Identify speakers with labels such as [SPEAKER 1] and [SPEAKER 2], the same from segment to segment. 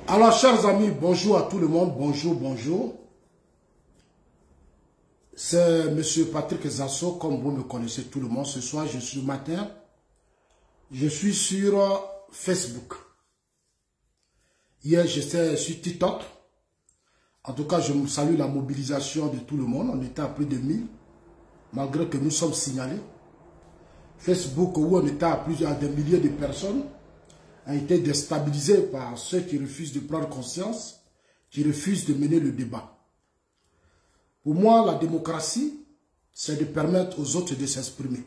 [SPEAKER 1] Alors, chers amis, bonjour à tout le monde, bonjour. C'est M. Patrick Zasso, comme vous me connaissez tout le monde. Ce soir, je suis sur Facebook. Hier, j'étais sur TikTok. En tout cas, je me salue la mobilisation de tout le monde. On était à plus de 1000, malgré que nous sommes signalés. Facebook, où on était à plusieurs des milliers de personnes, a été déstabilisé par ceux qui refusent de prendre conscience, qui refusent de mener le débat. Pour moi, la démocratie, c'est de permettre aux autres de s'exprimer.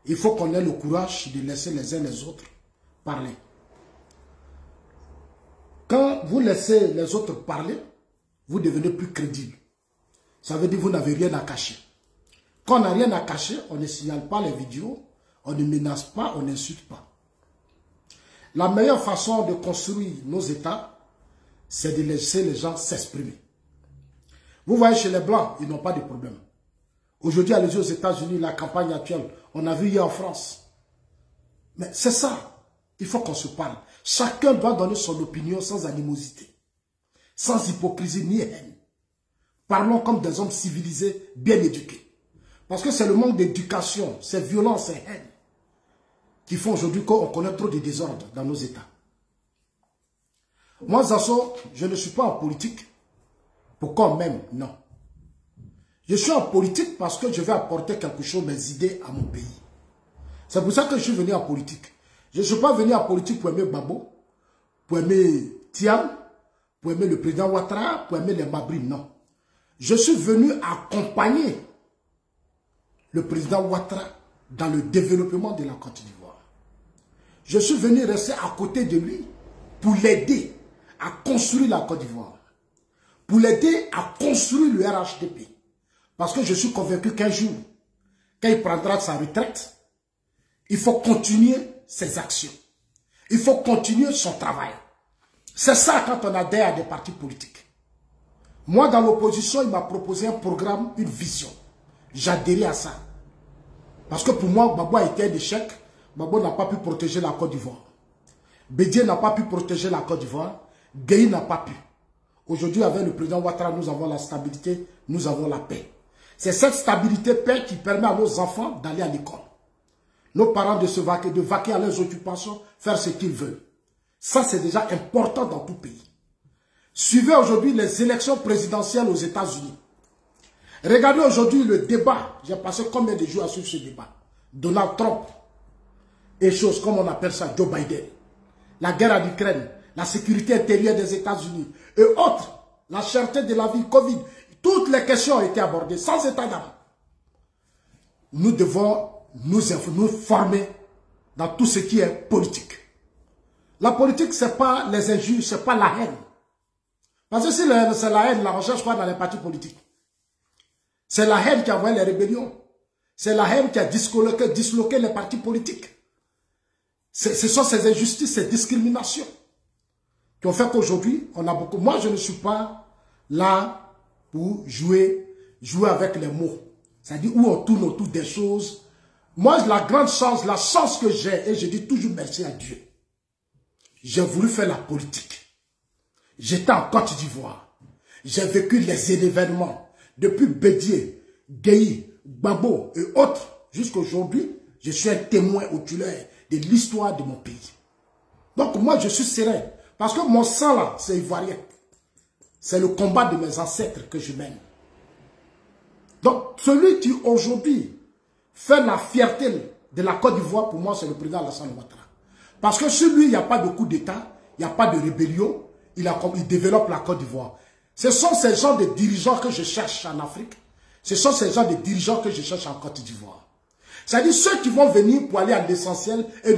[SPEAKER 1] Il faut qu'on ait le courage de laisser les uns les autres parler. Quand vous laissez les autres parler, vous devenez plus crédible. Ça veut dire que vous n'avez rien à cacher. Quand on n'a rien à cacher, on ne signale pas les vidéos, on ne menace pas, on n'insulte pas. La meilleure façon de construire nos États, c'est de laisser les gens s'exprimer. Vous voyez, chez les Blancs, ils n'ont pas de problème. Aujourd'hui, allez-y aux États-Unis, la campagne actuelle, on a vu hier en France. Mais c'est ça, il faut qu'on se parle. Chacun doit donner son opinion sans animosité, sans hypocrisie ni haine. Parlons comme des hommes civilisés, bien éduqués. Parce que c'est le manque d'éducation, c'est violence et haine qui font aujourd'hui qu'on connaît trop de désordres dans nos États. Moi, Zasso, je ne suis pas en politique pour qu'on m'aime, non. Je suis en politique parce que je vais apporter quelque chose, mes idées à mon pays. C'est pour ça que je suis venu en politique. Je ne suis pas venu en politique pour aimer Babo, pour aimer Tiam, pour aimer le président Ouattara, pour aimer les Mabrim, non. Je suis venu accompagner le président Ouattara dans le développement de la Côte d'Ivoire. Je suis venu rester à côté de lui pour l'aider à construire la Côte d'Ivoire. Pour l'aider à construire le RHDP. Parce que je suis convaincu qu'un jour, quand il prendra sa retraite, il faut continuer ses actions. Il faut continuer son travail. C'est ça quand on adhère à des partis politiques. Moi, dans l'opposition, il m'a proposé un programme, une vision. J'adhérais à ça. Parce que pour moi, Babo a été un échec. Babo n'a pas pu protéger la Côte d'Ivoire. Bédié n'a pas pu protéger la Côte d'Ivoire. Gueye n'a pas pu. Aujourd'hui, avec le président Ouattara, nous avons la stabilité, nous avons la paix. C'est cette stabilité, paix qui permet à nos enfants d'aller à l'école. Nos parents de vaquer à leurs occupations, faire ce qu'ils veulent. Ça, c'est déjà important dans tout pays. Suivez aujourd'hui les élections présidentielles aux États-Unis. Regardez aujourd'hui le débat. J'ai passé combien de jours à suivre ce débat? Donald Trump et choses comme on appelle ça, Joe Biden. La guerre en Ukraine, la sécurité intérieure des États-Unis et autres, la cherté de la vie, Covid. Toutes les questions ont été abordées sans état d'âme. Nous devons nous former dans tout ce qui est politique. La politique, ce n'est pas les injures, ce n'est pas la haine. Parce que si c'est la haine, la recherche quoi dans les partis politiques? C'est la haine qui a envoyé les rébellions. C'est la haine qui a disloqué les partis politiques. Ce sont ces injustices, ces discriminations qui ont fait qu'aujourd'hui, on a beaucoup... Moi, je ne suis pas là pour jouer avec les mots. C'est-à-dire où on tourne autour des choses. Moi, la grande chance, la chance que j'ai, et je dis toujours merci à Dieu. J'ai voulu faire la politique. J'étais en Côte d'Ivoire. J'ai vécu les événements. Depuis Bédié, Gueye, Babo et autres, jusqu'à aujourd'hui, je suis un témoin oculaire de l'histoire de mon pays. Donc moi, je suis serein. Parce que mon sang là, c'est ivoirien. C'est le combat de mes ancêtres que je mène. Donc, celui qui aujourd'hui fait la fierté de la Côte d'Ivoire, pour moi, c'est le président Alassane Ouattara. Parce que sur lui, il n'y a pas de coup d'État, il n'y a pas de rébellion, il développe la Côte d'Ivoire. Ce sont ces gens de dirigeants que je cherche en Afrique. Ce sont ces gens de dirigeants que je cherche en Côte d'Ivoire. C'est-à-dire ceux qui vont venir pour aller à l'essentiel et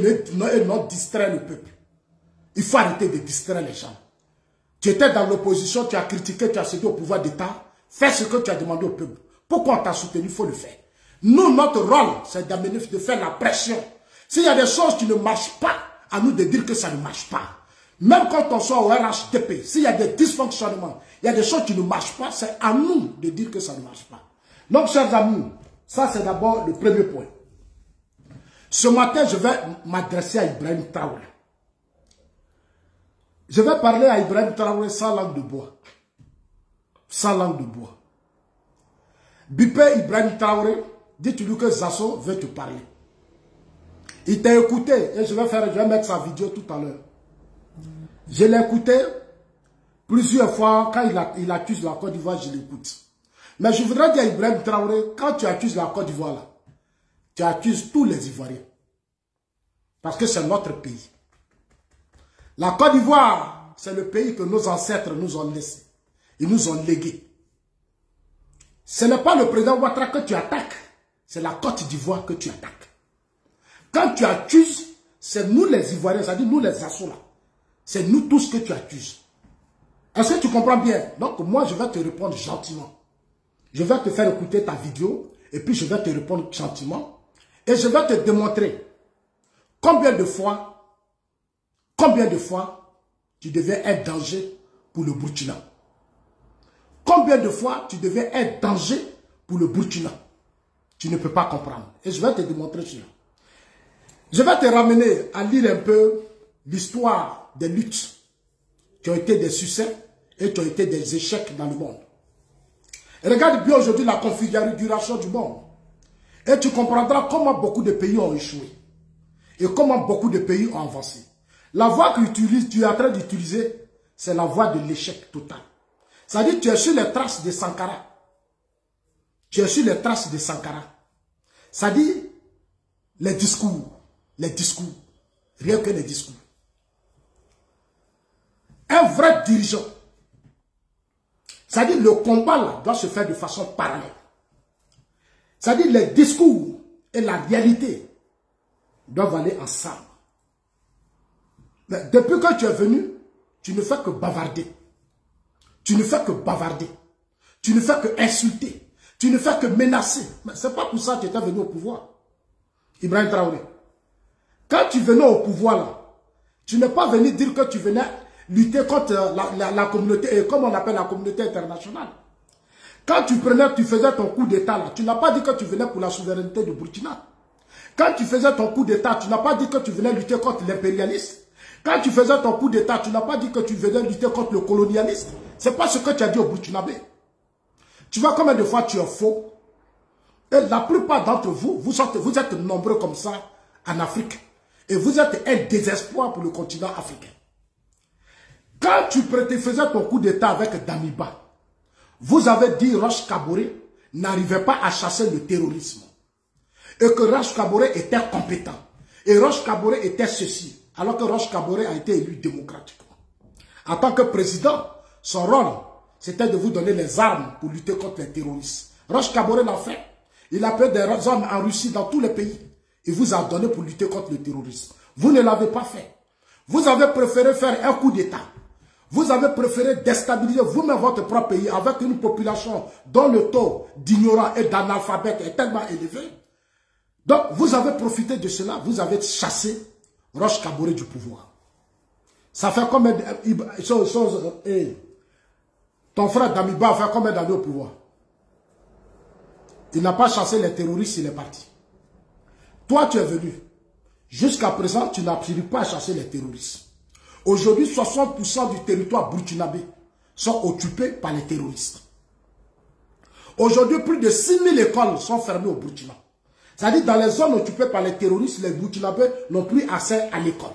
[SPEAKER 1] non distraire le peuple. Il faut arrêter de distraire les gens. Tu étais dans l'opposition, tu as critiqué, tu as cédé au pouvoir d'État. Fais ce que tu as demandé au peuple. Pourquoi on t'a soutenu? Il faut le faire. Nous, notre rôle, c'est d'amener, de faire la pression. S'il y a des choses qui ne marchent pas, à nous de dire que ça ne marche pas. Même quand on soit au RHDP, s'il y a des dysfonctionnements, il y a des choses qui ne marchent pas, c'est à nous de dire que ça ne marche pas. Donc, chers amis, ça c'est d'abord le premier point. Ce matin, je vais m'adresser à Ibrahim Traoré. Je vais parler à Ibrahim Traoré sans langue de bois. Sans langue de bois. Bipé Ibrahim Traoré, dis-lui que Zasso veut te parler. Il t'a écouté et je vais mettre sa vidéo tout à l'heure. Je l'ai écouté plusieurs fois quand il accuse la Côte d'Ivoire, je l'écoute. Mais je voudrais dire à Ibrahim Traoré, quand tu accuses la Côte d'Ivoire là, tu accuses tous les Ivoiriens. Parce que c'est notre pays. La Côte d'Ivoire, c'est le pays que nos ancêtres nous ont laissé. Ils nous ont légué. Ce n'est pas le président Ouattara que tu attaques, c'est la Côte d'Ivoire que tu attaques. Quand tu accuses, c'est nous les Ivoiriens, c'est-à-dire nous les Assous là. C'est nous tous que tu accuses. Est-ce que tu comprends bien? Donc moi je vais te répondre gentiment. Je vais te faire écouter ta vidéo et puis je vais te répondre gentiment. Et je vais te démontrer combien de fois tu devais être danger pour le Burkina. Combien de fois tu devais être danger pour le Burkina. Tu ne peux pas comprendre. Et je vais te démontrer cela. Je vais te ramener à lire un peu l'histoire des luttes qui ont été des succès et qui ont été des échecs dans le monde. Et regarde bien aujourd'hui la configuration du monde. Et tu comprendras comment beaucoup de pays ont échoué. Et comment beaucoup de pays ont avancé. La voie que tu es en train d'utiliser, c'est la voie de l'échec total. C'est-à-dire que tu es sur les traces de Sankara. Tu es sur les traces de Sankara. C'est-à-dire les discours. Rien que les discours. Un vrai dirigeant. C'est-à-dire le combat là doit se faire de façon parallèle. C'est-à-dire les discours et la réalité doivent aller ensemble. Mais depuis que tu es venu, tu ne fais que bavarder. Tu ne fais que bavarder. Tu ne fais que insulter. Tu ne fais que menacer. Mais ce n'est pas pour ça que tu étais venu au pouvoir. Ibrahim Traoré. Quand tu venais au pouvoir là, tu n'es pas venu dire que tu venais lutter contre la communauté, comme on appelle la communauté internationale. Quand tu faisais ton coup d'état là, tu n'as pas dit que tu venais pour la souveraineté du Burkina. Quand tu faisais ton coup d'état, tu n'as pas dit que tu venais lutter contre l'impérialisme. Quand tu faisais ton coup d'état, tu n'as pas dit que tu venais lutter contre le colonialisme. Ce n'est pas ce que tu as dit au Burkinabé. Tu vois combien de fois tu es faux. Et la plupart d'entre vous, vous êtes nombreux comme ça en Afrique. Et vous êtes un désespoir pour le continent africain. Quand tu faisais ton coup d'état avec Damiba, vous avez dit Roch Kaboré n'arrivait pas à chasser le terrorisme. Et que Roch Kaboré était compétent. Et Roch Kaboré était ceci. Alors que Roch Kaboré a été élu démocratiquement. En tant que président, son rôle, c'était de vous donner les armes pour lutter contre les terroristes. Roch Kaboré l'a fait. Il a pris des armes en Russie, dans tous les pays. Il vous a donné pour lutter contre le terrorisme. Vous ne l'avez pas fait. Vous avez préféré faire un coup d'État. Vous avez préféré déstabiliser vous-même votre propre pays avec une population dont le taux d'ignorants et d'analphabètes est tellement élevé. Donc, vous avez profité de cela. Vous avez chassé Roch Kaboré du pouvoir. Ça fait combien de... Ton frère Damiba a fait combien d'années au pouvoir? Il n'a pas chassé les terroristes, il est parti. Toi, tu es venu. Jusqu'à présent, tu n'arrives pas à chasser les terroristes. Aujourd'hui, 60% du territoire burkinabé sont occupés par les terroristes. Aujourd'hui, plus de 6000 écoles sont fermées au Burkina. C'est-à-dire, dans les zones occupées par les terroristes, les burkinabés n'ont plus accès à l'école.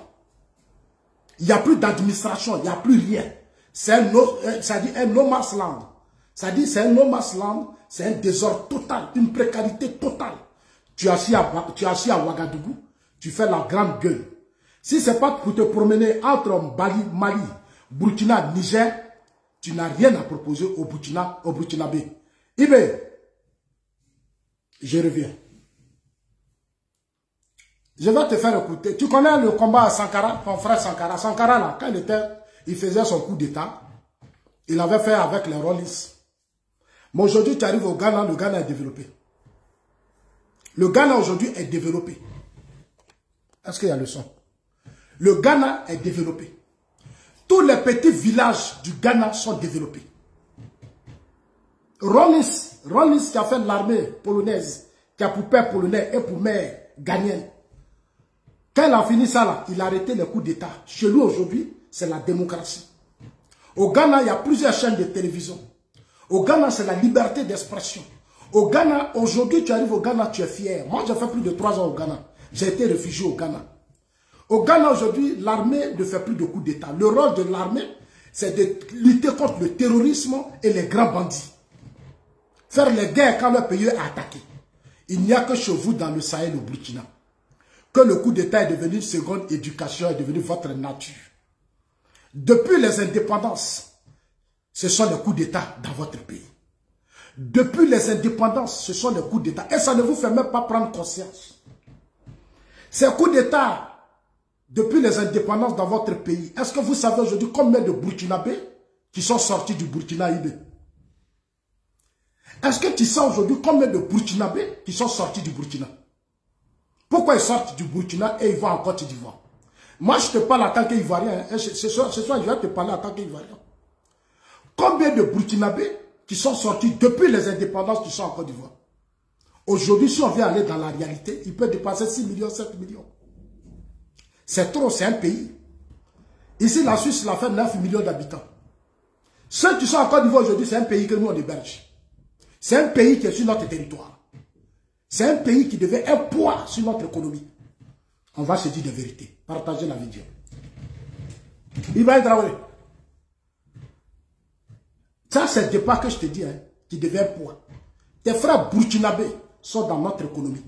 [SPEAKER 1] Il n'y a plus d'administration, il n'y a plus rien. C'est un no man's land. C'est-à-dire, c'est un no man's land, c'est un désordre total, une précarité totale. Tu es assis à Ouagadougou, tu fais la grande gueule. Si ce n'est pas pour te promener entre Mali, Burkina, Niger, tu n'as rien à proposer au Burkinabé. Ibé, je reviens. Je vais te faire écouter. Tu connais le combat à Sankara, ton frère Sankara. Sankara, là, quand il faisait son coup d'état, il avait fait avec les Rollis. Mais aujourd'hui, tu arrives au Ghana, le Ghana est développé. Le Ghana aujourd'hui est développé. Est-ce qu'il y a le son? Le Ghana est développé. Tous les petits villages du Ghana sont développés. Rollis qui a fait l'armée polonaise, qui a pour père polonais et pour mère ghanéenne. Quand il a fini ça là, il a arrêté les coups d'état. Chez lui aujourd'hui, c'est la démocratie. Au Ghana, il y a plusieurs chaînes de télévision. Au Ghana, c'est la liberté d'expression. Au Ghana, aujourd'hui, tu arrives au Ghana, tu es fier. Moi, j'ai fait plus de 3 ans au Ghana. J'ai été réfugié au Ghana. Au Ghana, aujourd'hui, l'armée ne fait plus de coups d'État. Le rôle de l'armée, c'est de lutter contre le terrorisme et les grands bandits. Faire les guerres quand le pays est attaqué. Il n'y a que chez vous dans le Sahel au Burkina que le coup d'État est devenu une seconde éducation, est devenu votre nature. Depuis les indépendances, ce sont les coups d'État dans votre pays. Depuis les indépendances, ce sont les coups d'État. Et ça ne vous fait même pas prendre conscience. Ces coups d'État, depuis les indépendances dans votre pays, est-ce que vous savez aujourd'hui combien de Burkinabés qui sont sortis du Burkina Faso? Est-ce que tu sais aujourd'hui combien de Burkinabés qui sont sortis du Burkina? Pourquoi ils sortent du Burkina et ils vont en Côte d'Ivoire? Moi, je te parle en tant qu'Ivoirien. Ce soir, je vais te parler en tant qu'Ivoirien. Combien de Burkinabés qui sont sortis depuis les indépendances qui sont en Côte d'Ivoire? Aujourd'hui, si on vient aller dans la réalité, il peut dépasser 6 millions, 7 millions. C'est trop, c'est un pays. Ici, la Suisse, il a fait 9 millions d'habitants. Ceux qui sont en Côte d'Ivoire aujourd'hui, c'est un pays que nous, on héberge. C'est un pays qui est sur notre territoire. C'est un pays qui devait un poids sur notre économie. On va se dire de vérité. Partagez la vidéo. Ibrahim Traoré. Ça, c'est le départ que je te dis, hein, qui devait un poids. Tes frères burkinabés sont dans notre économie.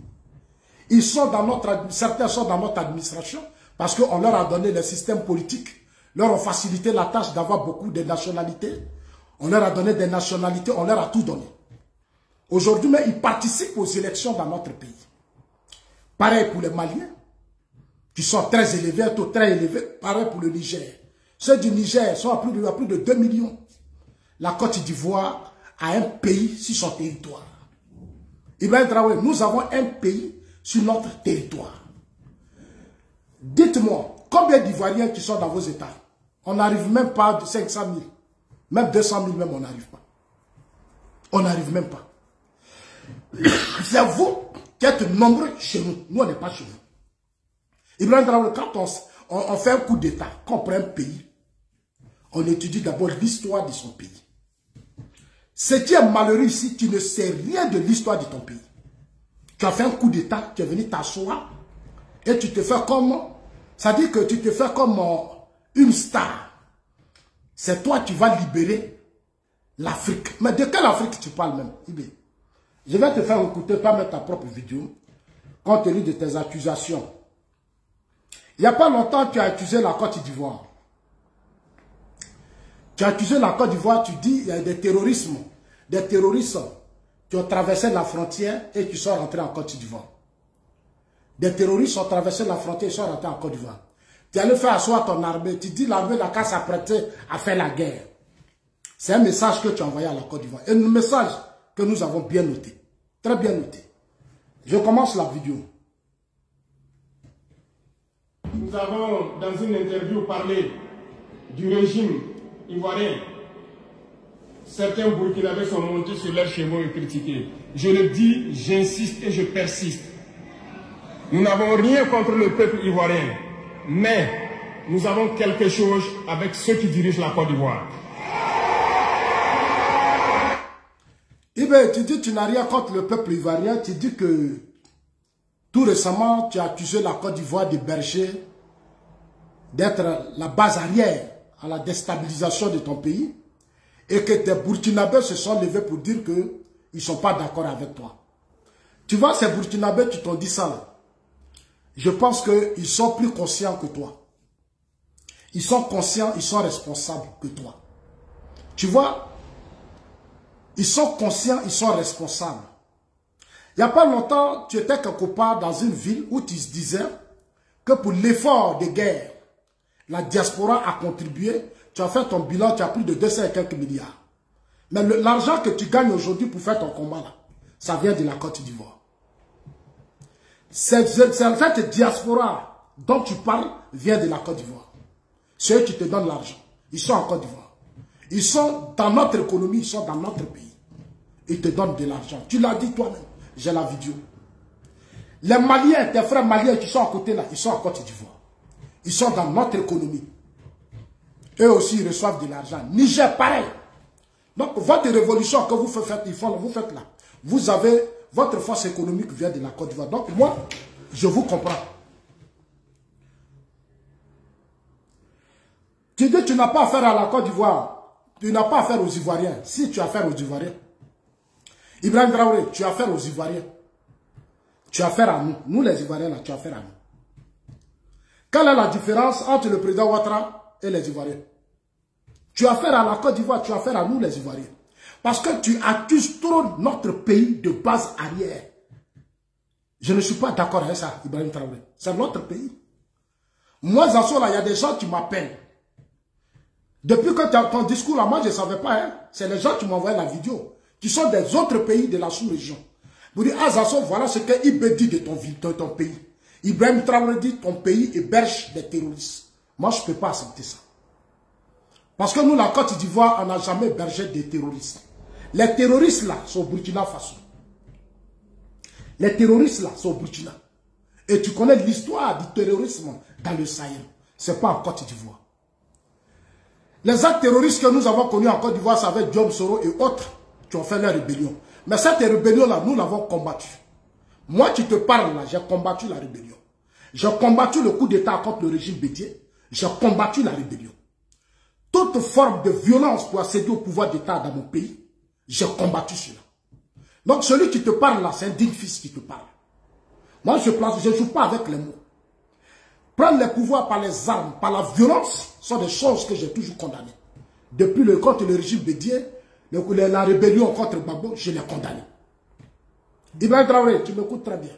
[SPEAKER 1] Ils sont dans certains sont dans notre administration parce qu'on leur a donné le système politique, leur a facilité la tâche d'avoir beaucoup de nationalités. On leur a donné des nationalités, on leur a tout donné. Aujourd'hui, mais ils participent aux élections dans notre pays. Pareil pour les Maliens, qui sont très élevés, un taux très élevé. Pareil pour le Niger. Ceux du Niger sont à plus de 2 millions. La Côte d'Ivoire a un pays sur son territoire. Ibrahim Traoré, nous avons un pays sur notre territoire. Dites-moi, combien d'Ivoiriens qui sont dans vos États? On n'arrive même pas à 500 000. Même 200 000, même on n'arrive pas. On n'arrive même pas. C'est vous qui êtes nombreux chez nous. Nous, on n'est pas chez vous. Ibrahim Traoré, quand on fait un coup d'État, quand on prend un pays, on étudie d'abord l'histoire de son pays. Ce qui est malheureux ici, tu ne sais rien de l'histoire de ton pays. Tu as fait un coup d'État, tu es venu t'asseoir et tu te fais comme... Ça dit que tu te fais comme une star. C'est toi qui vas libérer l'Afrique. Mais de quelle Afrique tu parles même? Je vais te faire écouter, pas mettre ta propre vidéo, compte tenu de tes accusations. Il n'y a pas longtemps, tu as accusé la Côte d'Ivoire. Tu as accusé la Côte d'Ivoire, tu dis il y a des terroristes qui ont traversé la frontière et qui sont rentrés en Côte d'Ivoire. Des terroristes ont traversé la frontière et sont rentrés en Côte d'Ivoire. Tu allais faire asseoir ton armée, tu dis l'armée n'a qu'à s'apprêter à faire la guerre. C'est un message que tu as envoyé à la Côte d'Ivoire. Et un message que nous avons bien noté. Très bien noté. Je commence la vidéo.
[SPEAKER 2] Nous avons, dans une interview, parlé du régime ivoirien. Certains Burkinabés sont montés sur leurs chevaux et critiqués. Je le dis, j'insiste et je persiste. Nous n'avons rien contre le peuple ivoirien, mais nous avons quelque chose avec ceux qui dirigent la Côte d'Ivoire.
[SPEAKER 1] Tu dis que tu n'as rien contre le peuple ivoirien, tu dis que tout récemment, tu as accusé la Côte d'Ivoire d'héberger, d'être la base arrière à la déstabilisation de ton pays, et que tes Burkinabés se sont levés pour dire qu'ils ne sont pas d'accord avec toi. Tu vois, ces Burkinabés qui t'ont dit ça, là, je pense qu'ils sont plus conscients que toi. Ils sont conscients, ils sont responsables que toi. Tu vois, ils sont conscients, ils sont responsables. Il n'y a pas longtemps, tu étais quelque part dans une ville où tu se disais que pour l'effort de guerre, la diaspora a contribué. Tu as fait ton bilan, tu as plus de 200 et quelques milliards. Mais l'argent que tu gagnes aujourd'hui pour faire ton combat là, ça vient de la Côte d'Ivoire. Cette diaspora dont tu parles vient de la Côte d'Ivoire. Ceux qui te donnent l'argent, ils sont en Côte d'Ivoire. Ils sont dans notre économie, ils sont dans notre pays. Ils te donnent de l'argent. Tu l'as dit toi-même, j'ai la vidéo. Les Maliens, tes frères Maliens qui sont à côté là, ils sont en Côte d'Ivoire. Ils sont dans notre économie. Eux aussi, ils reçoivent de l'argent. Niger, pareil. Donc, votre révolution que vous faites, vous faites là. Vous avez, votre force économique vient de la Côte d'Ivoire. Donc, moi, je vous comprends. Tu dis que tu n'as pas affaire à la Côte d'Ivoire. Tu n'as pas affaire aux Ivoiriens. Si tu as affaire aux Ivoiriens. Ibrahim Traoré, tu as affaire aux Ivoiriens. Tu as affaire à nous. Nous, les Ivoiriens, là, tu as affaire à nous. Quelle est la différence entre le président Ouattara et les Ivoiriens? Tu as affaire à la Côte d'Ivoire, tu as affaire à nous, les Ivoiriens. Parce que tu accuses trop notre pays de base arrière. Je ne suis pas d'accord avec ça, Ibrahim Traoré. C'est notre pays. Moi, là, il y a des gens qui m'appellent. Depuis que tu as ton discours là, moi, je ne savais pas. Hein? C'est les gens qui m'ont envoyé la vidéo. Qui sont des autres pays de la sous-région. Vous dites, ah, Zasson, voilà ce que Ibé dit de ton pays. Ibrahim Traoré dit, ton pays héberge des terroristes. Moi, je ne peux pas accepter ça. Parce que nous, la Côte d'Ivoire, on n'a jamais hébergé des terroristes. Les terroristes là, sont au Burkina Faso. Les terroristes là, sont au Burkina. Et tu connais l'histoire du terrorisme dans le Sahel. Ce n'est pas en Côte d'Ivoire. Les actes terroristes que nous avons connus en Côte d'Ivoire, c'est avec Diom Soro et autres qui ont fait leur rébellion. Mais cette rébellion-là, nous l'avons combattue. Moi qui te parle là, j'ai combattu la rébellion. J'ai combattu le coup d'État contre le régime Bédié. J'ai combattu la rébellion. Toute forme de violence pour accéder au pouvoir d'État dans mon pays, j'ai combattu cela. Donc celui qui te parle là, c'est un digne fils qui te parle. Moi, je ne joue pas avec les mots. Prendre les pouvoirs par les armes, par la violence, sont des choses que j'ai toujours condamnées. Depuis contre le régime Bédié, la rébellion contre Gbagbo, je l'ai condamné. Ibrahim Traoré, tu m'écoutes très bien.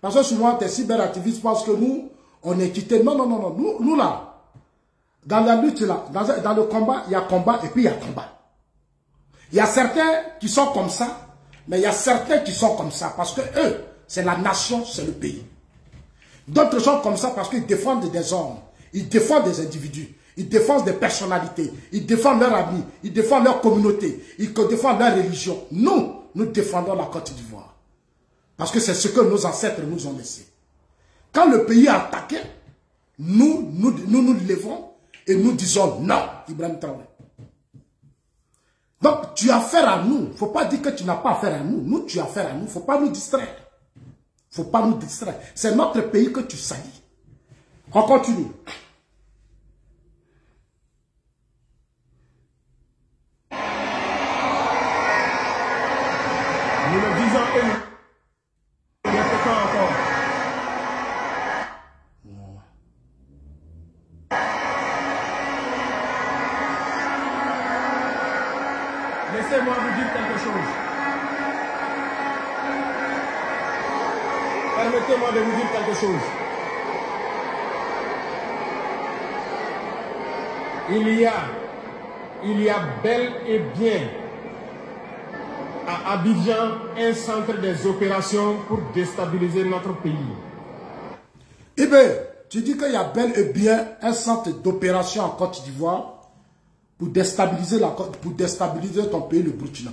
[SPEAKER 1] Parce que souvent, tes cyberactivistes pensent que nous, on est quittés. Non, non, non, non. Nous là, dans la lutte là, dans le combat, il y a combat et puis il y a combat. Il y a certains qui sont comme ça, mais il y a certains qui sont comme ça parce que eux, c'est la nation, c'est le pays. D'autres sont comme ça parce qu'ils défendent des hommes, ils défendent des individus, ils défendent des personnalités, ils défendent leurs amis, ils défendent leur communauté, ils défendent leur religion. Nous défendons la Côte d'Ivoire. Parce que c'est ce que nos ancêtres nous ont laissé. Quand le pays est attaqué, nous nous levons et nous disons non, Ibrahim Traoré. Donc, tu as affaire à nous. Il ne faut pas dire que tu n'as pas affaire à nous. Nous, tu as affaire à nous. Il ne faut pas nous distraire. Il ne faut pas nous distraire. C'est notre pays que tu salis. On continue.
[SPEAKER 2] Nous le disons et nous ne répétons encore. Laissez-moi vous dire quelque chose. Permettez-moi de vous dire quelque chose. Il y a bel et bien à Abidjan un centre des opérations pour déstabiliser notre pays.
[SPEAKER 1] Ibé, tu dis qu'il y a bel et bien un centre d'opération en Côte d'Ivoire pour déstabiliser ton pays, le Burkina.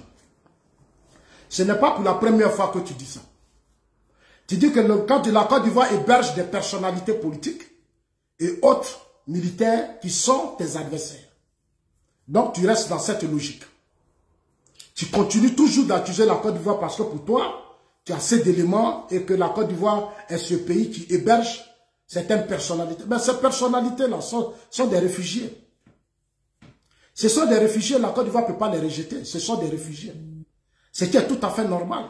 [SPEAKER 1] Ce n'est pas pour la première fois que tu dis ça. Tu dis que la Côte d'Ivoire héberge des personnalités politiques et autres militaires qui sont tes adversaires. Donc tu restes dans cette logique. Tu continues toujours d'accuser la Côte d'Ivoire parce que pour toi, tu as assez d'éléments et que la Côte d'Ivoire est ce pays qui héberge certaines personnalités. Mais ces personnalités-là sont des réfugiés. Ce sont des réfugiés, la Côte d'Ivoire ne peut pas les rejeter. Ce sont des réfugiés. Ce qui est tout à fait normal.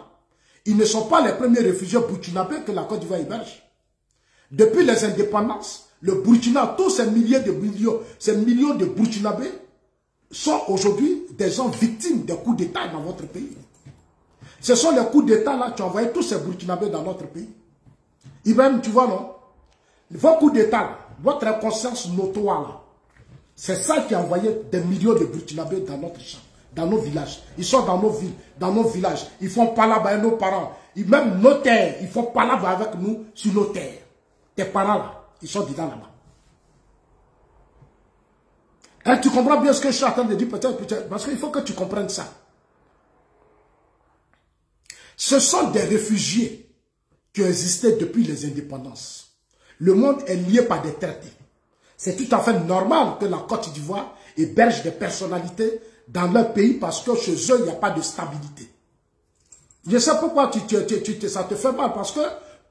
[SPEAKER 1] Ils ne sont pas les premiers réfugiés burkinabés que la Côte d'Ivoire héberge. Depuis les indépendances, le Burkina, tous ces millions de Burkinabés sont aujourd'hui des gens victimes des coups d'État dans votre pays. Ce sont les coups d'État là qui ont envoyé tous ces Burkinabés dans notre pays. Ibrahim, tu vois, non? Vos coups d'État, votre inconscience notoire là, c'est ça qui a envoyé des millions de Burkinabés dans notre champ, dans nos villages. Ils sont dans nos villes, dans nos villages. Ils font palabre avec nos parents. Même nos terres, ils font palabre avec nous sur nos terres. Tes parents là, ils sont dedans là-bas. Et tu comprends bien ce que je suis en train de dire peut-être, parce qu'il faut que tu comprennes ça. Ce sont des réfugiés qui ont existé depuis les indépendances. Le monde est lié par des traités. C'est tout à fait normal que la Côte d'Ivoire héberge des personnalités dans leur pays parce que chez eux, il n'y a pas de stabilité. Je sais pourquoi ça te fait mal, parce que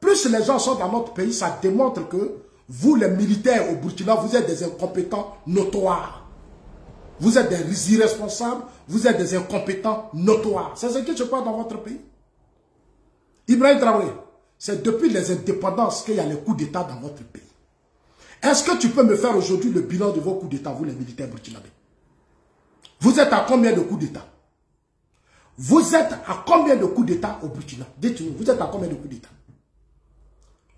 [SPEAKER 1] plus les gens sont dans notre pays, ça démontre que vous, les militaires au Burkina, vous êtes des incompétents notoires. Vous êtes des irresponsables, vous êtes des incompétents notoires. C'est ce que je parle dans votre pays. Ibrahim Traoré, c'est depuis les indépendances qu'il y a les coups d'État dans votre pays. Est-ce que tu peux me faire aujourd'hui le bilan de vos coups d'État, vous les militaires burkinabés? Vous êtes à combien de coups d'État? Vous êtes à combien de coups d'État au Burkina? Dites-nous, vous êtes à combien de coups d'État?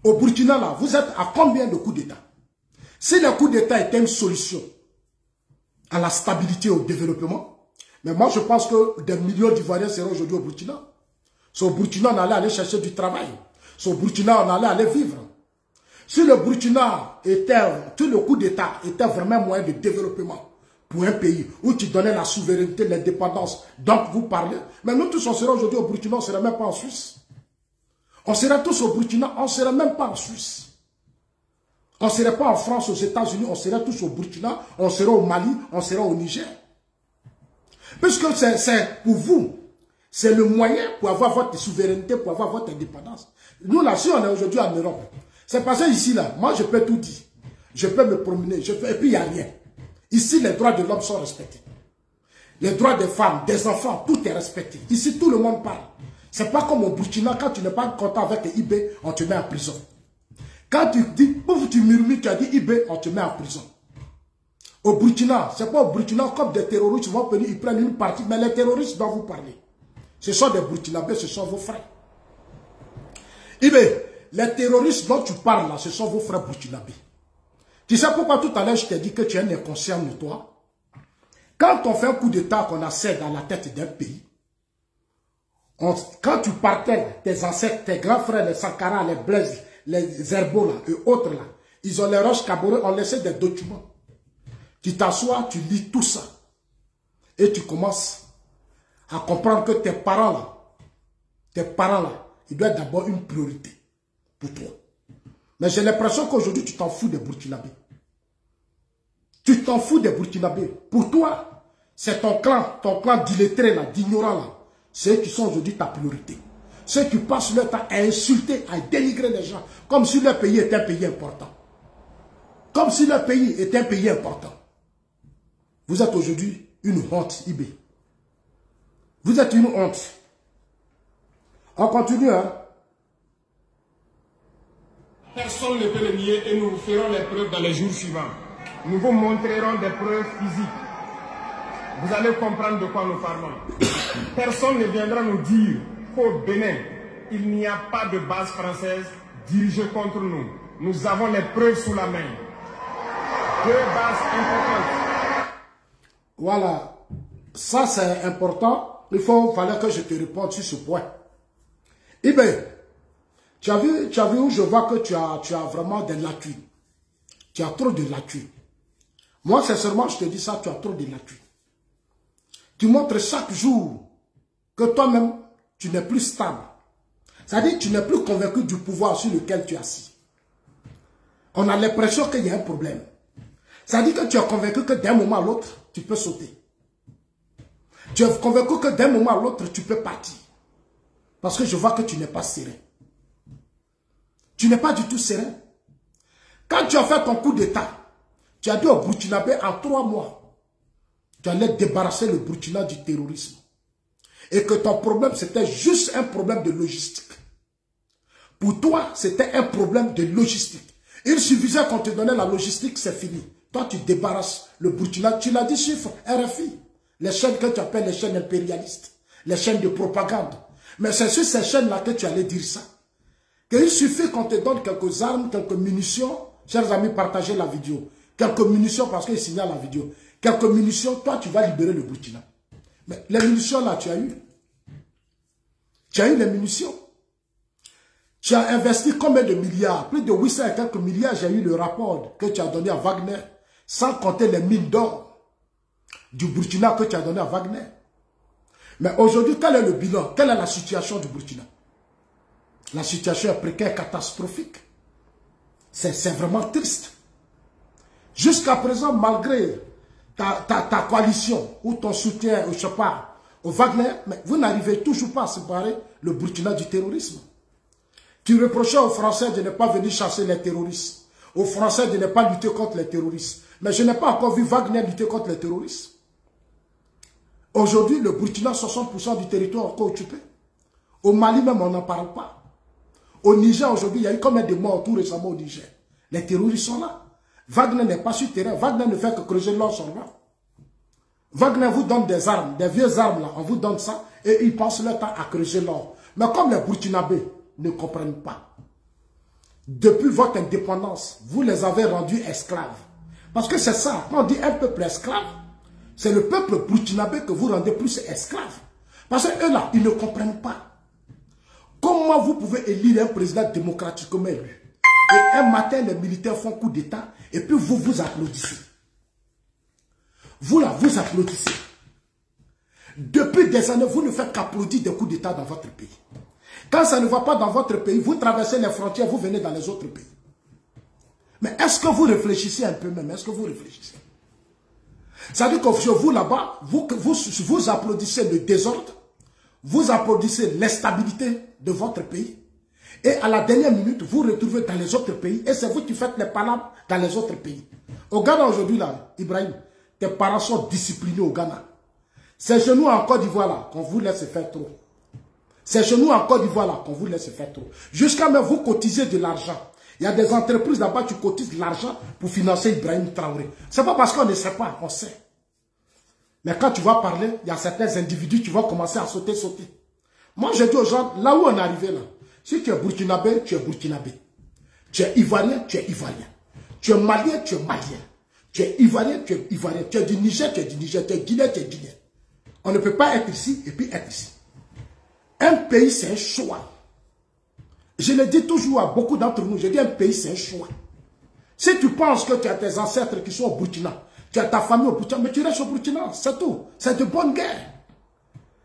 [SPEAKER 1] Au Burkina, là, vous êtes à combien de coups d'État? Si le coup d'État était une solution à la stabilité et au développement, mais moi je pense que des millions d'Ivoiriens seraient aujourd'hui au Burkina. Sur le Burkina, on allait aller chercher du travail. Sur le Burkina, on allait aller vivre. Si le Burkina était, tout le coup d'État était vraiment un moyen de développement pour un pays où tu donnais la souveraineté, l'indépendance, donc vous parlez. Mais nous tous, on serait aujourd'hui au Burkina, on ne serait même pas en Suisse. On serait tous au Burkina, on ne serait même pas en Suisse. On ne serait pas en France, aux États-Unis, on serait tous au Burkina, on serait au Mali, on serait au Niger. Puisque c'est pour vous, c'est le moyen pour avoir votre souveraineté, pour avoir votre indépendance. Nous, là, si on est aujourd'hui en Europe, c'est parce que ici, là, moi, je peux tout dire. Je peux me promener, et puis il n'y a rien. Ici, les droits de l'homme sont respectés. Les droits des femmes, des enfants, tout est respecté. Ici, tout le monde parle. C'est pas comme au Burkina, quand tu n'es pas content avec IB, on te met en prison. Quand tu dis, pouf, tu murmures, tu as dit IB, on te met en prison. Au Burkina, c'est pas au Burkina, comme des terroristes vont venir, ils prennent une partie, mais les terroristes dont vous parlez, ce sont des Burkinabés, ce sont vos frères. IB, les terroristes dont tu parles là, ce sont vos frères burkinabés. Tu sais pourquoi tout à l'heure je t'ai dit que tu es un inconscient de toi? Quand on fait un coup d'État qu'on accède à la tête d'un pays, quand tu partais, tes ancêtres, tes grands frères, les Sankara, les Blaise, les Herbo là, et autres là, ils ont les roches cabourées, on laissait des documents. Tu t'assois, tu lis tout ça. Et tu commences à comprendre que tes parents là, ils doivent d'abord une priorité pour toi. Mais j'ai l'impression qu'aujourd'hui, tu t'en fous des Burkinabés. Tu t'en fous des Burkinabés. Pour toi, c'est ton clan d'illettrés là, d'ignorants là. C'est eux qui sont aujourd'hui ta priorité. Ceux qui passent leur temps à insulter, à dénigrer les gens, comme si leur pays était un pays important. Comme si leur pays était un pays important. Vous êtes aujourd'hui une honte, IB. Vous êtes une honte. On continue, hein.
[SPEAKER 2] Personne ne peut le nier et nous ferons les preuves dans les jours suivants. Nous vous montrerons des preuves physiques. Vous allez comprendre de quoi nous parlons. Personne ne viendra nous dire qu'au Bénin, il n'y a pas de base française dirigée contre nous. Nous avons les preuves sous la main. 2 bases importantes.
[SPEAKER 1] Voilà. Ça, c'est important. Fallait que je te réponde sur ce point. Eh bien, tu as vu où je vois que tu as vraiment des lacunes. Tu as trop de lacunes. Moi, sincèrement, je te dis ça, tu as trop de lacunes. Tu montres chaque jour que toi-même, tu n'es plus stable. C'est-à-dire que tu n'es plus convaincu du pouvoir sur lequel tu es assis. On a l'impression qu'il y a un problème. C'est-à-dire que tu es convaincu que d'un moment à l'autre, tu peux sauter. Tu es convaincu que d'un moment à l'autre, tu peux partir. Parce que je vois que tu n'es pas serein. Tu n'es pas du tout serein. Quand tu as fait ton coup d'État, tu as dit au Burkinabé en 3 mois, tu allais débarrasser le Burkina du terrorisme. Et que ton problème, c'était juste un problème de logistique. Pour toi, c'était un problème de logistique. Il suffisait qu'on te donnait la logistique, c'est fini. Toi, tu débarrasses le Burkina. Tu l'as dit, chiffre, RFI. Les chaînes que tu appelles les chaînes impérialistes. Les chaînes de propagande. Mais c'est sur ces chaînes-là que tu allais dire ça. Qu'il suffit qu'on te donne quelques armes, quelques munitions. Chers amis, partagez la vidéo. Quelques munitions parce qu'il signale la vidéo. Quelques munitions, toi, tu vas libérer le Burkina. Mais les munitions, là, tu as eu. Tu as eu les munitions. Tu as investi combien de milliards? Plus de 800 et quelques milliards, j'ai eu le rapport que tu as donné à Wagner. Sans compter les mines d'or du Burkina que tu as donné à Wagner. Mais aujourd'hui, quel est le bilan? Quelle est la situation du Burkina? La situation est précaire, catastrophique. C'est vraiment triste. Jusqu'à présent, malgré ta coalition ou ton soutien, je sais pas, au Wagner, mais vous n'arrivez toujours pas à séparer le Burkina du terrorisme. Tu reprochais aux Français de ne pas venir chasser les terroristes, aux Français de ne pas lutter contre les terroristes. Mais je n'ai pas encore vu Wagner lutter contre les terroristes. Aujourd'hui, le Burkina, 60% du territoire encore occupé. Au Mali même, on n'en parle pas. Au Niger, aujourd'hui, il y a eu combien de morts tout récemment au Niger? Les terroristes sont là. Wagner n'est pas sur terrain. Wagner ne fait que creuser l'or sur là. Wagner vous donne des armes, des vieilles armes là. On vous donne ça et ils passent leur temps à creuser l'or. Mais comme les Burkinabés ne comprennent pas, depuis votre indépendance, vous les avez rendus esclaves. Parce que c'est ça, quand on dit un peuple esclave, c'est le peuple burkinabé que vous rendez plus esclave. Parce qu'eux là, ils ne comprennent pas. Comment vous pouvez élire un président démocratiquement élu? Et un matin, les militaires font coup d'État et puis vous, vous applaudissez. Vous là, vous applaudissez. Depuis des années, vous ne faites qu'applaudir des coups d'État dans votre pays. Quand ça ne va pas dans votre pays, vous traversez les frontières, vous venez dans les autres pays. Mais est-ce que vous réfléchissez un peu même? Est-ce que vous réfléchissez? Ça veut dire que vous là-bas, vous applaudissez le désordre, vous applaudissez l'instabilité de votre pays. Et à la dernière minute, vous retrouvez dans les autres pays. Et c'est vous qui faites les palabres dans les autres pays. Au Ghana aujourd'hui, là, Ibrahim, tes parents sont disciplinés au Ghana. C'est chez nous en Côte d'Ivoire là qu'on vous laisse faire trop. C'est chez nous en Côte d'Ivoire là qu'on vous laisse faire trop. Jusqu'à même vous cotisez de l'argent. Il y a des entreprises là-bas qui cotisent de l'argent pour financer Ibrahim Traoré. C'est pas parce qu'on ne sait pas, on sait. Mais quand tu vas parler, il y a certains individus qui vont commencer à sauter. Moi, je dis aux gens, là où on est arrivé là, si tu es burkinabé, tu es burkinabé. Tu es ivoirien, tu es ivoirien. Tu es malien, tu es malien. Tu es ivoirien, tu es ivoirien. Tu es du Niger, tu es du Niger. Tu es guinéen, tu es guinéen. On ne peut pas être ici et puis être ici. Un pays, c'est un choix. Je le dis toujours à beaucoup d'entre nous, je dis un pays, c'est un choix. Si tu penses que tu as tes ancêtres qui sont au Burkina, tu as ta famille au Burkina, mais tu restes au Burkina, c'est tout. C'est de bonne guerre.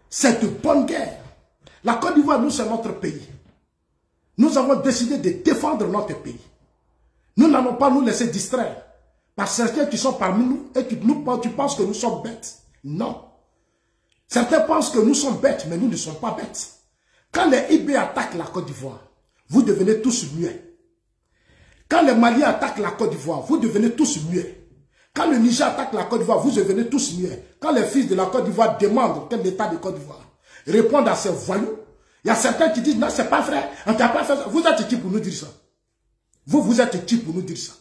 [SPEAKER 1] C'est de bonne guerre. La Côte d'Ivoire, nous, c'est notre pays. Nous avons décidé de défendre notre pays. Nous n'allons pas nous laisser distraire par certains qui sont parmi nous et qui tu penses que nous sommes bêtes. Non. Certains pensent que nous sommes bêtes, mais nous ne sommes pas bêtes. Quand les IB attaquent la Côte d'Ivoire, vous devenez tous muets. Quand les Maliens attaquent la Côte d'Ivoire, vous devenez tous muets. Quand le Niger attaque la Côte d'Ivoire, vous devenez tous muets. Quand les fils de la Côte d'Ivoire demandent quel état de Côte d'Ivoire, répondent à ces voyous, il y a certains qui disent non, c'est pas vrai, on t'a pas fait ça. Vous êtes qui pour nous dire ça? Vous êtes qui pour nous dire ça?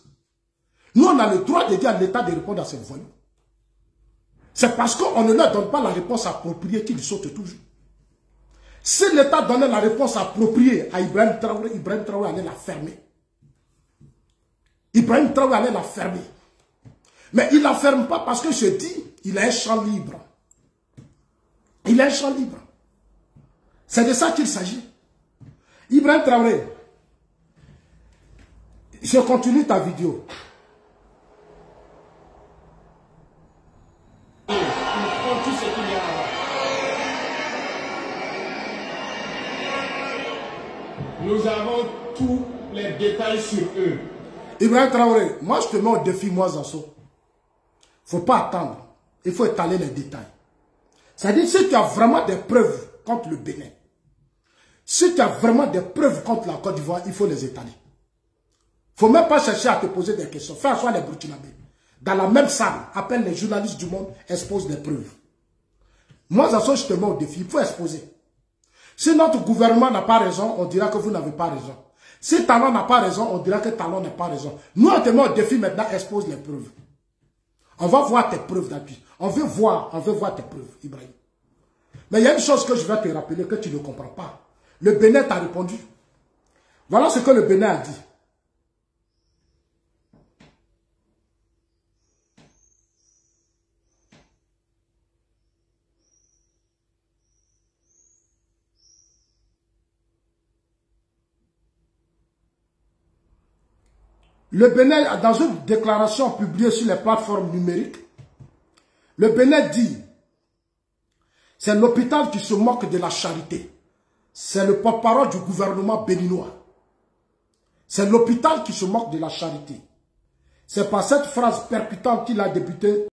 [SPEAKER 1] Nous, on a le droit de dire à l'État de répondre à ces voyous. C'est parce qu'on ne leur donne pas la réponse appropriée qu'ils sautent toujours. Si l'État donnait la réponse appropriée à Ibrahim Traoré allait la fermer. Ibrahim Traoré allait la fermer. Mais il ne la ferme pas parce que je dis, il a un champ libre. Il a un champ libre. C'est de ça qu'il s'agit. Ibrahim Traoré, je continue ta vidéo.
[SPEAKER 2] Nous avons tous les détails sur eux.
[SPEAKER 1] Ibrahim Traoré, moi je te mets au défi, moi Zasso. Il ne faut pas attendre. Il faut étaler les détails. C'est-à-dire, si tu as vraiment des preuves contre le Bénin, si tu as vraiment des preuves contre la Côte d'Ivoire, il faut les étaler. Il ne faut même pas chercher à te poser des questions. Fais asseoir les Burkinabés. Dans la même salle, appelle les journalistes du monde, expose les preuves. Moi Zasso, je te mets au défi. Il faut exposer. Si notre gouvernement n'a pas raison, on dira que vous n'avez pas raison. Si Talon n'a pas raison, on dira que Talon n'a pas raison. Nous, on te met au défi maintenant, expose les preuves. On va voir tes preuves d'appui. On veut voir tes preuves, Ibrahim. Mais il y a une chose que je vais te rappeler que tu ne comprends pas. Le Bénin t'a répondu. Voilà ce que le Bénin a dit. Le Bénin, dans une déclaration publiée sur les plateformes numériques, le Bénin dit, c'est l'hôpital qui se moque de la charité. C'est le porte-parole du gouvernement béninois. C'est l'hôpital qui se moque de la charité. C'est par cette phrase percutante qu'il a débuté